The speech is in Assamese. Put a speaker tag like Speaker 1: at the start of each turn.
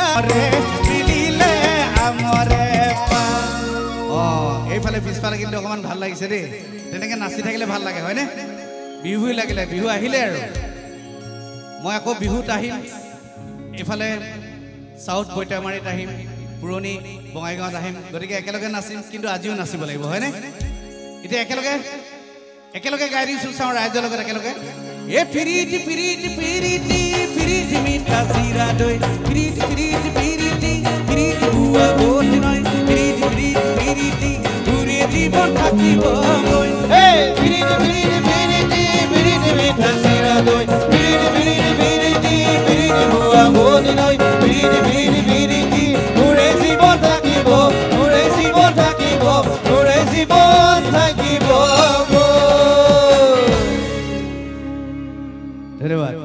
Speaker 1: চিৰাৰে মিলিলে আমৰে এইফালে পিছফালে কিন্তু অকমান ভাল লাগিছে দেই তেনেকে নাচি থাকিলে ভাল লাগে হয়নে বিহুই লাগিলে বিহু আহিলে আৰু মই আকৌ বিহুত আহিম এইফালে সাউথ বৈতামাৰীত আহিম পুৰণি বঙাইগাঁৱত আহিম গতিকে একেলগে নাচিম কিন্তু আজিও নাচিব লাগিব হয়নে এতিয়া একেলগে গাই দিছো চাওঁ ৰাইজৰ লগত একেলগে এ পিৰিতি পিৰিতি পিৰিতি পিৰিতি মিঠা চিৰা দৈ পিৰিতি পিৰিতি পিৰিতি পিৰিতি বুৱা বতি নয় পিৰিতি পিৰিতি পিৰিতি ঘূৰি জীৱন থাকিব মই এ পিৰিতি পিৰিতি পিৰিতি পিৰিতি মিঠা চিৰা দৈ পিৰিতি পিৰিতি পিৰিতি পিৰিতি বুৱা বতি নয় পিৰিতি পিৰিতি পিৰিতি ঘূৰি জীৱন থাকিব ঘূৰি জীৱন থাকিব ঘূৰি জীৱন থাকিব ধন্যবাদ।